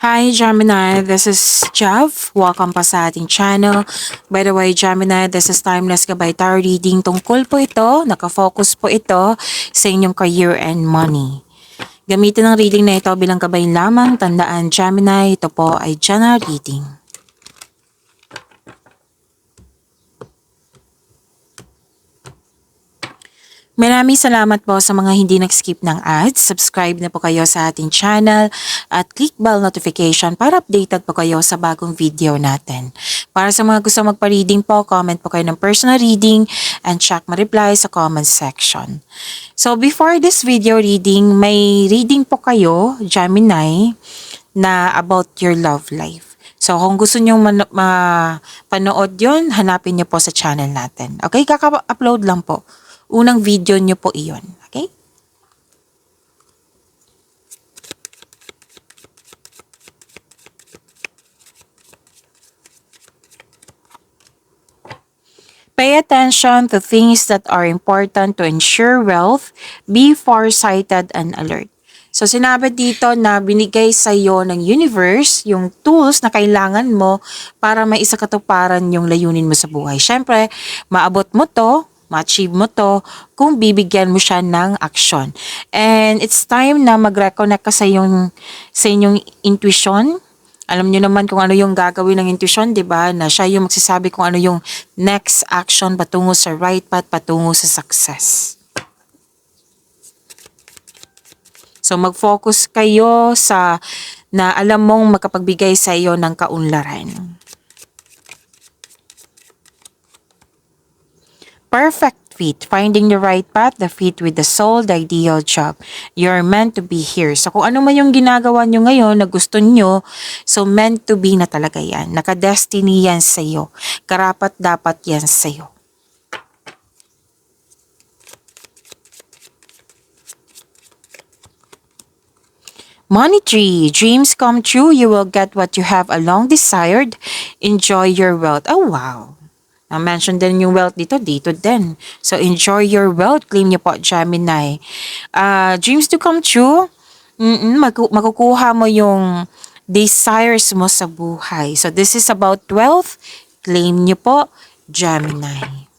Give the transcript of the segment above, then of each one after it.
Hi Gemini, this is Jav. Welcome pa sa ating channel. By the way Gemini, this is Timeless Gabay Tarot Reading. Tungkol po ito, nakafocus po ito sa inyong career and money. Gamitin ang reading na ito bilang gabay lamang. Tandaan Gemini, ito po ay general reading. Maraming salamat po sa mga hindi nag-skip ng ads. Subscribe na po kayo sa ating channel at click bell notification para updated po kayo sa bagong video natin. Para sa mga gusto magpa-reading po, comment po kayo ng personal reading and check ma-reply sa comment section. So before this video reading, may reading po kayo, Gemini, na about your love life. So kung gusto nyo mapanood yun, hanapin nyo po sa channel natin. Okay, kaka-upload lang po. Unang video nyo po iyon. Okay? Pay attention to things that are important to ensure wealth. Be farsighted and alert. So sinabi dito na binigay sa iyo ng universe yung tools na kailangan mo para maisakatuparan yung layunin mo sa buhay. Syempre, maabot mo to, ma-achieve mo to kung bibigyan mo siya ng aksyon. And it's time na mag-reconnect ka sa inyong intuition. Alam niyo naman kung ano yung gagawin ng intuition, di ba? Na siya yung magsasabi kung ano yung next action patungo sa right path, patungo sa success. So mag-focus kayo sa na alam mong makapagbigay sa iyo ng kaunlaran. Perfect fit. Finding the right path, the fit with the soul, the ideal job. You're meant to be here. So kung ano man yung ginagawa nyo ngayon na gusto nyo, so meant to be na talaga yan. Naka-destiny yan sa'yo. Karapat dapat yan sa'yo. Money tree. Dreams come true. You will get what you have long desired. Enjoy your wealth. Oh, wow. Na-mention din yung wealth dito din. So, enjoy your wealth. Claim niyo po, Gemini. Dreams to come true. Makukuha mo yung desires mo sa buhay. So, this is about wealth. Claim niyo po, Gemini.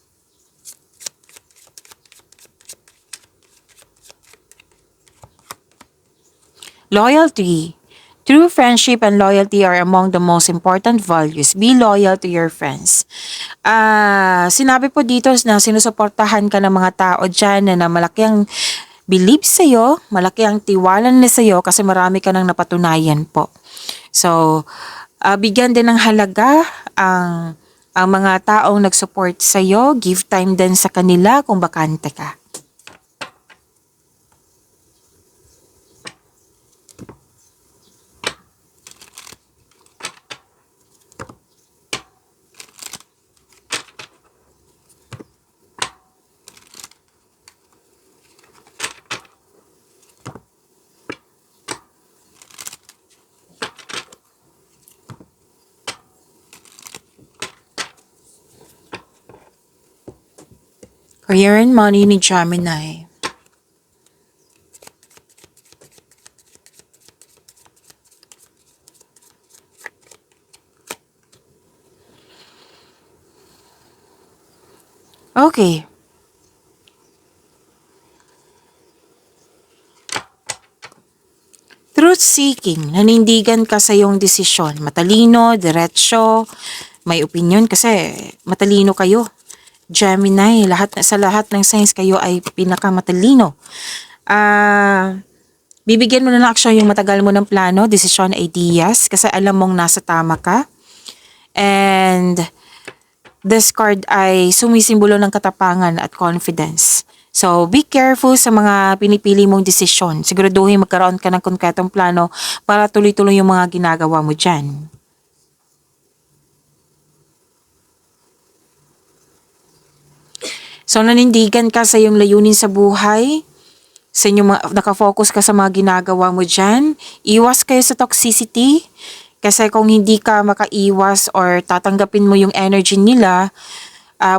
Loyalty. True friendship and loyalty are among the most important values. Be loyal to your friends. Sinabi po dito na sinusuportahan ka ng mga tao dyan na malaki ang believe sa'yo, malaki ang tiwala nila sa'yo kasi marami ka nang napatunayan po. So, bigyan din ng halaga ang mga taong nag-support sa'yo. Give time din sa kanila kung bakante ka. Career and money ni Gemini. Okay. Truth-seeking, nanindigan ka sa iyong desisyon. Matalino, diretsyo, may opinion kasi matalino kayo. Gemini, sa lahat ng signs kayo ay pinakamatalino. Bibigyan mo na ng aksyon yung matagal mo ng plano, desisyon, ideas, kasi alam mong nasa tama ka. And this card ay sumisimbolo ng katapangan at confidence. So, be careful sa mga pinipili mong desisyon. Siguraduhin magkaroon ka ng konkretong plano para tuloy-tuloy yung mga ginagawa mo dyan. So, nanindigan ka sa iyong layunin sa buhay. Sa inyong nakafocus ka sa mga ginagawa mo dyan. Iwas kayo sa toxicity. Kasi kung hindi ka makaiwas or tatanggapin mo yung energy nila,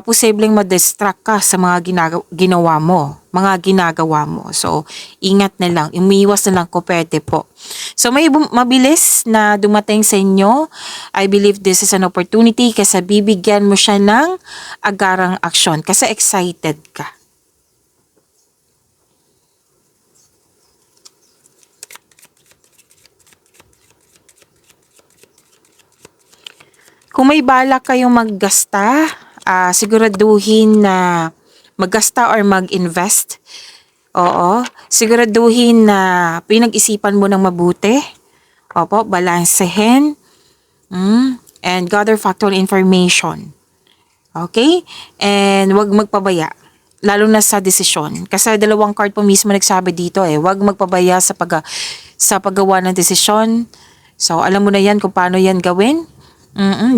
posibleng ma-distract ka sa mga ginagawa mo. So, ingat na lang, umiwas na lang kung pwede po. So, may mabilis na dumating sa inyo. I believe this is an opportunity kasi bibigyan mo siya ng agarang aksyon kasi excited ka. Kung may balak kayong maggasta, siguraduhin na maggasta or mag-invest. Oo, siguraduhin na pinag-isipan mo ng mabuti. Opo, balansehin. And gather factual information. Okay? And wag magpabaya. Lalo na sa desisyon. Kasi dalawang card po mismo nagsabi dito wag magpabaya sa paggawa ng desisyon. So, alam mo na yan kung paano yan gawin.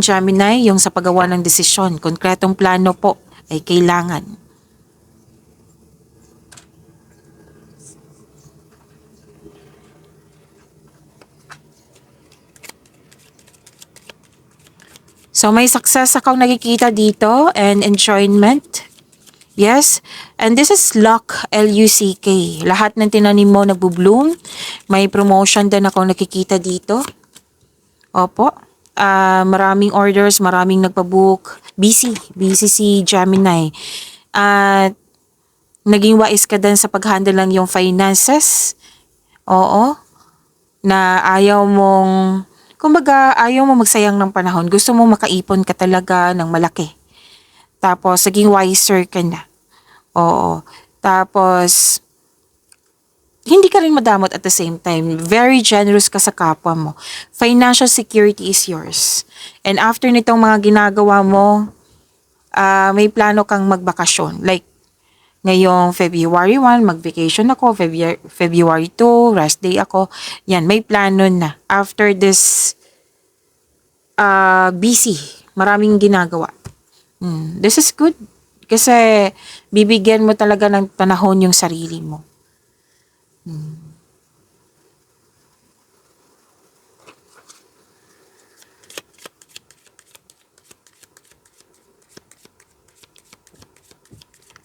Gemini, yung sa paggawa ng desisyon. Konkretong plano po ay kailangan. So, may success akong nakikita dito and enjoyment. Yes, and this is luck, L-U-C-K. Lahat ng tinanim mo nagbo-bloom. May promotion din akong nakikita dito. Opo. Maraming orders, maraming nagpa-book. Busy si Gemini. At naging wais ka din sa pag-handle lang yung finances. Oo. Na kumbaga ayaw mo magsayang ng panahon. Gusto mo makaipon ka talaga ng malaki. Tapos, naging wiser ka na. Oo. Tapos, hindi ka rin madamot at the same time. Very generous ka sa kapwa mo. Financial security is yours. And after nitong mga ginagawa mo, may plano kang magbakasyon. Like, ngayong February 1, mag-vacation ako. February 2, rest day ako. Yan, may plano na. After this, busy. Maraming ginagawa. This is good. Kasi, bibigyan mo talaga ng panahon yung sarili mo.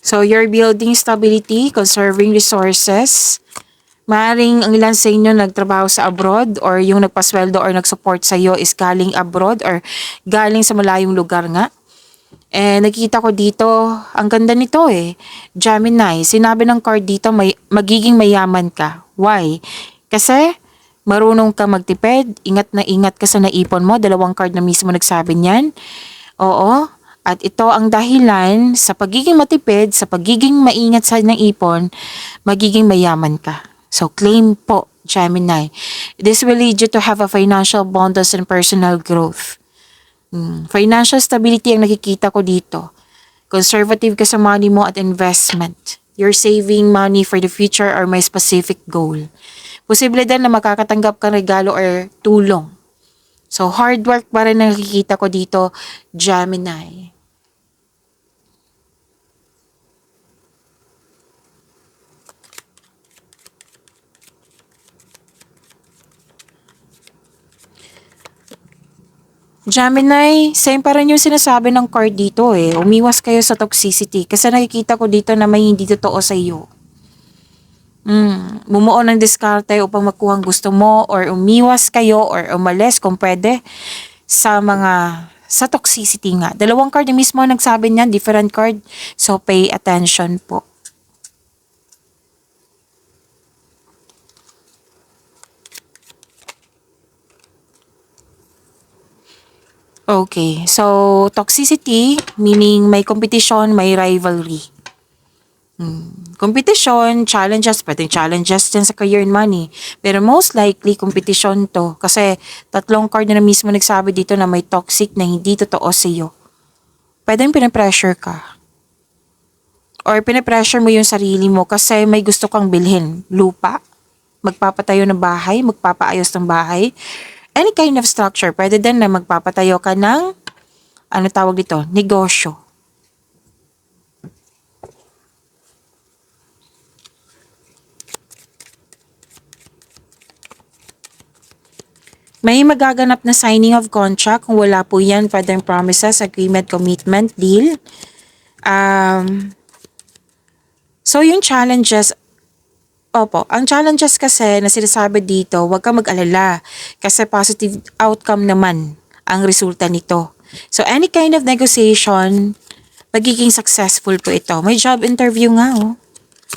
So, you're building stability, conserving resources. Maaring ang ilan sa inyo nagtrabaho sa abroad or yung nagpasweldo or nagsupport sa iyo is galing abroad or galing sa malayong lugar nga. Nakita ko dito, ang ganda nito Gemini, sinabi ng card dito, magiging mayaman ka. Why? Kasi, marunong ka magtipid, ingat na ingat ka sa naipon mo. Dalawang card na mismo nagsabi niyan. Oo. At ito ang dahilan sa pagiging matipid, sa pagiging maingat sa naipon, magiging mayaman ka. So, claim po, Gemini. This will lead you to have a financial abundance and personal growth. Financial stability ang nakikita ko dito. Conservative ka sa money mo at investment. You're saving money for the future or may specific goal. Posible din na makakatanggap kang regalo or tulong. So, hard work pa rin nakikita ko dito, Gemini. Gemini, same pa rin yung sinasabi ng card dito Umiwas kayo sa toxicity kasi nakikita ko dito na may hindi totoo sa iyo. Bumuo ng diskarte upang makuha ang gusto mo or umiwas kayo or umalis kung pwede sa toxicity nga. Dalawang card mismo nagsabi niyan, different card. So, pay attention po. Okay, so toxicity, meaning may competition, may rivalry. Competition, challenges, pwedeng challenges din sa career and money. Pero most likely, competition to. Kasi tatlong card na mismo nagsabi dito na may toxic na hindi totoo sa iyo. Pwedeng pinapressure ka. Or pinapressure mo yung sarili mo kasi may gusto kang bilhin. Lupa, magpapatayo ng bahay, magpapaayos ng bahay. Any kind of structure. Pwede din na magpapatayo ka ng, negosyo. May magaganap na signing of contract. Kung wala po yan, pwedeng promises, agreement, commitment, deal. Um, so yung challenges, opo, ang challenges kasi na sinasabi dito, huwag kang mag-alala kasi positive outcome naman ang resulta nito. So any kind of negotiation, magiging successful po ito. May job interview nga oh.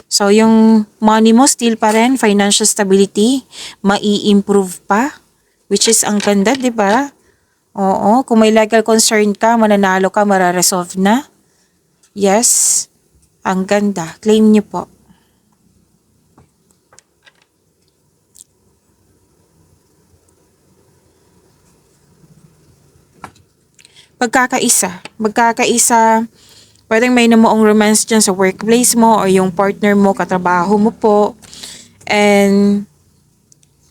So yung money mo still pa rin, financial stability, mai-improve pa, which is ang ganda, 'di ba? Oo, kung may legal concern ka, mananalo ka, mararesolve na. Yes, ang ganda. Claim niyo po. Magkakaisa, pwedeng may namuong romance dyan sa workplace mo or yung partner mo, katrabaho mo po. And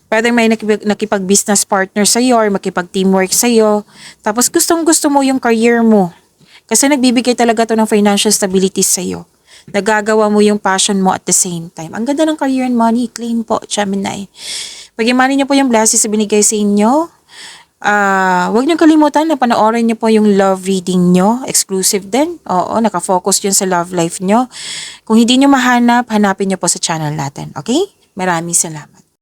pwedeng may nakipag-business partner sa'yo or makipag-teamwork sa'yo. Tapos gustong-gusto mo yung career mo. Kasi nagbibigay talaga to ng financial stability sa'yo. Nagagawa mo yung passion mo at the same time. Ang ganda ng career and money. Claim po, Gemini. Pag-imani niyo po yung blessings na binigay sa inyo. Huwag niyo kalimutan na panoorin niyo po yung love reading niyo. Exclusive din. Oo, nakafocus yun sa love life niyo. Kung hindi niyo mahanap, hanapin niyo po sa channel natin. Okay? Maraming salamat.